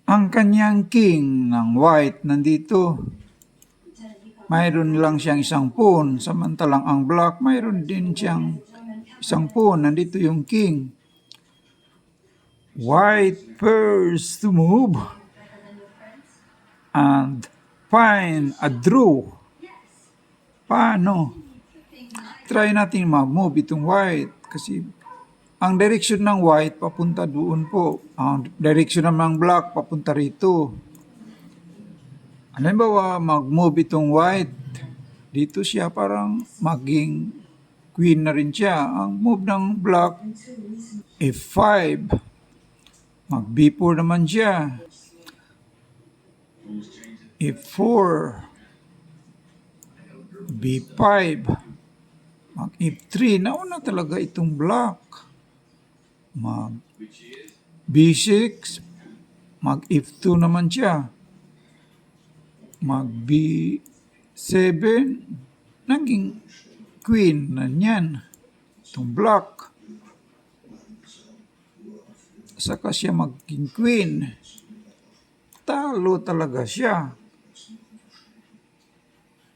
Ang kanyang king ng white nandito. Mayroon lang siyang isang pawn, samantalang ang black mayroon din siyang isang pawn. Nandito yung king. White first to move and find a draw. Paano? Try natin mag-move itong white kasi ang direction ng white papunta doon po. Ang direction ng black papunta rito. Halimbawa, mag-move itong white. Dito siya parang maging queen na rin siya. Ang move ng black, F5. Mag B4 naman siya. F4. B5. Mag F3. Nauna talaga itong black. Mag B6. Mag F2 naman siya. Mag B7. Naging queen na niyan. Itong black. Saka siya maging queen. Talo talaga siya.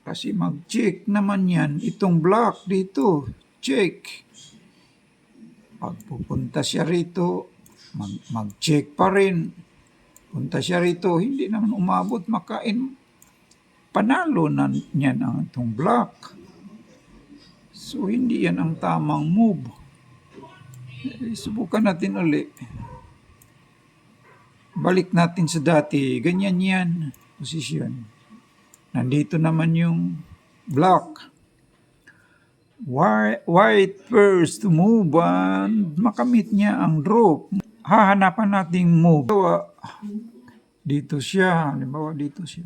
Kasi mag-check naman yan. Itong black dito. Check. Pag pupunta siya rito, mag-check pa rin. Punta siya rito, hindi naman umabot, makain. Panalo na niyan ang itong black. So, hindi yan ang tamang move. Subukan natin ulit. Balik natin sa dati. Ganyan yan. Posisyon. Nandito naman yung black. White first to move and makamit niya ang draw. Hahanapan nating move. Dito siya. Halimbawa dito siya.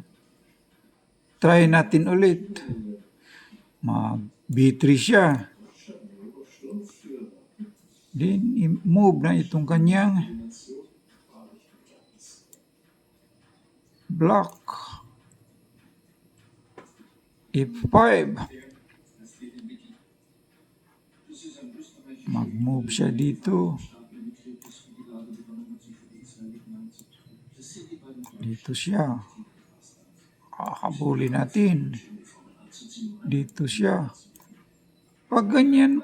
Try natin ulit. Mag B3 siya. Then, move na itong kanyang black. F5. Mag-move siya dito. Dito siya. Habulin natin. Dito siya. Pag ganyan,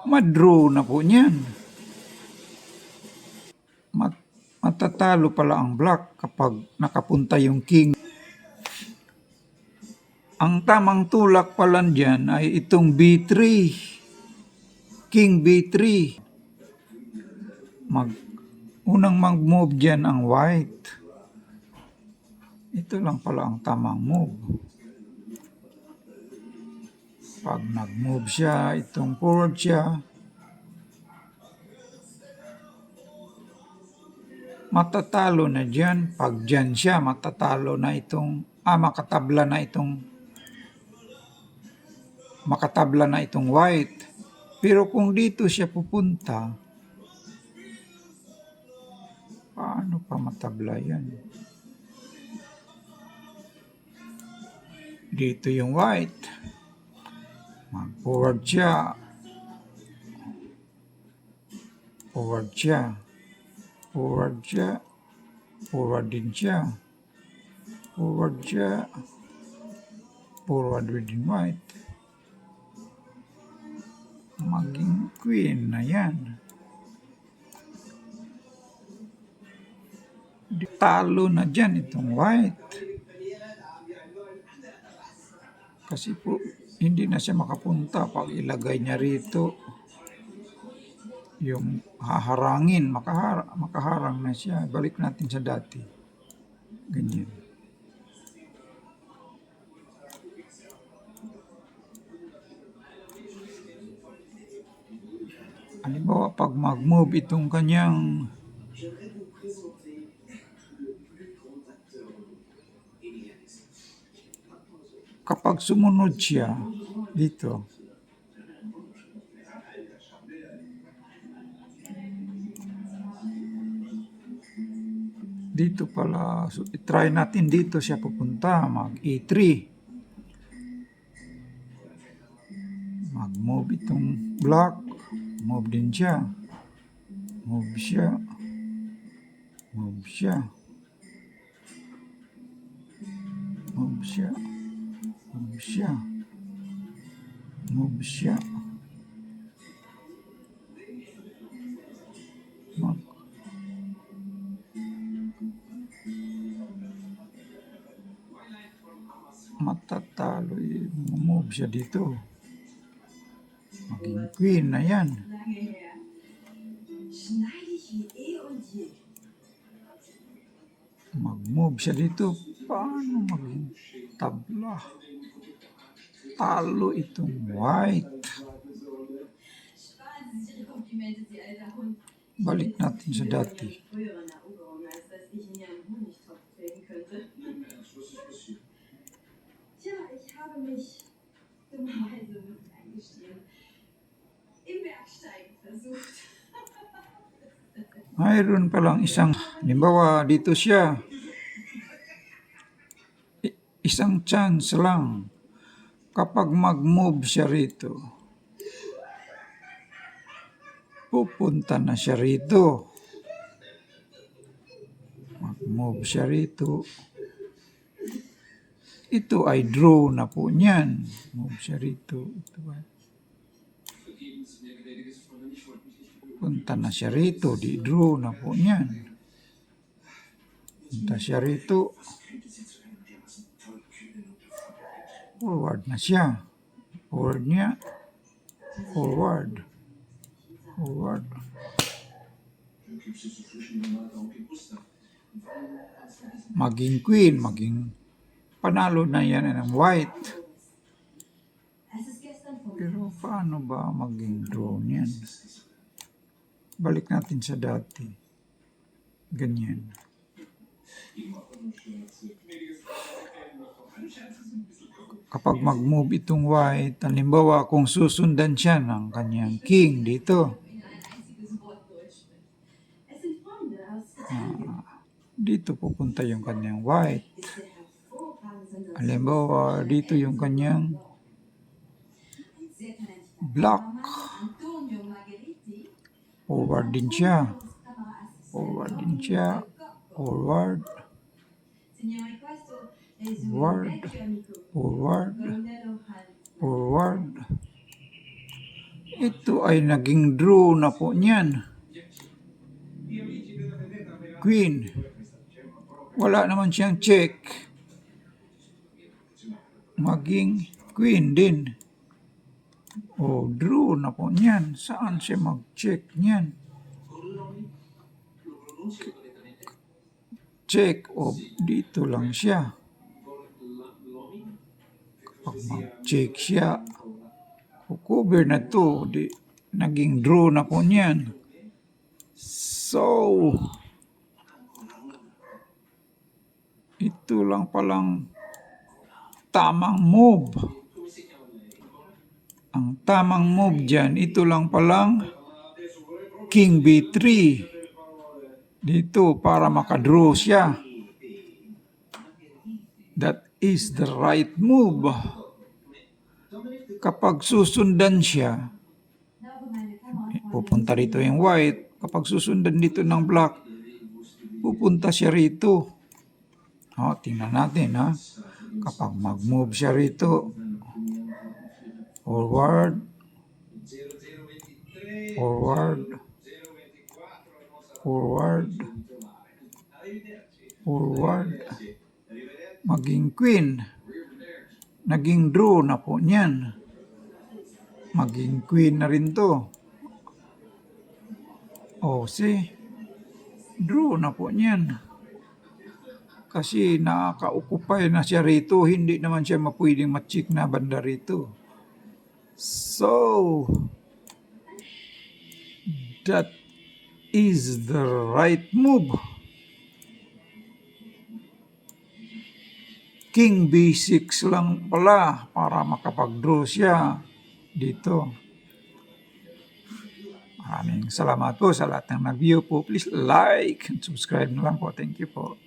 madraw na po niyan. Matatalo pala ang black kapag nakapunta yung king. Ang tamang tulak pala dyan ay itong B3. King B3. Unang mag-move dyan ang white. Ito lang pala ang tamang move. Pag nag-move siya, itong forward siya, matatalo na dyan. Pag dyan siya, matatalo na itong, makatabla na itong white. Pero kung dito siya pupunta, paano pa matabla yan? Dito yung white. Mag-forward siya. Forward siya. Forward siya. Forward din siya. Forward siya. Forward din white. Maging queen na yan. Talo na dyan itong white. Kasi po, hindi na siya makapunta pag ilagay niya rito. Yung haharangin, makaharang na siya. Balik natin sa dati. Ganyan. Halimbawa, pag mag-move itong kanyang kapag sumunod siya dito, dito pala, so try natin dito siya pupunta, mag E3. Mag-move itong black, move din siya. Move siya. Move siya. siya. Move siya. Mag matatalo. Move siya dito. Maging queen na yan. Mag-move siya dito. Paano maging tabla? Talo itong white. Balik natin sa dati. Mayroon palang isang, halimbawa dito siya, isang chance lang kapag mag-move siya rito. Pupunta na siya rito. Mag-move siya rito. Ito ay draw na po niyan. Move siya rito. Ito ay. Punta na siya rito. Di draw na po niyan. Punta siya rito. Forward na siya. Forward niya. Forward. Forward. Maging queen, maging panalo na yan ng white. Pero paano ba maging draw niyan? Balik natin sa dati. Ganyan. Kapag mag-move itong white, halimbawa kung susundan siya ng kanyang king dito. Dito pupunta yung kanyang white. Halimbawa, dito yung kanyang black. Forward din siya. Forward din siya. Forward. Forward. Forward. Forward. Ito ay naging draw na po niyan. Queen. Wala naman siyang check. Maging queen din. O, draw na po niyan. Saan siya mag-check niyan? Check. O, dito lang siya. Kapag mag-check siya, cover na to. Naging draw na po niyan. So, ito lang palang tamang move. Ang tamang move dyan, ito lang palang King B3. Dito para makadraw siya. That is the right move. Kapag susundan siya, pupunta rito yung white. Kapag susundan dito ng black, pupunta siya rito. O, tingnan natin ha. Kapag mag-move siya rito, forward, forward, forward, forward, maging queen. Naging draw na po niyan. Maging queen na rin to. O, see? Draw na po niyan. Kasi nakaka-occupy na siya rito, hindi naman siya mapwedeng ma-check na banda rito. So, that is the right move. King B6 lang pala para makapag-draw siya dito. Maraming salamat po sa lahat ng nag-view po. Please like and subscribe na lang po. Thank you po.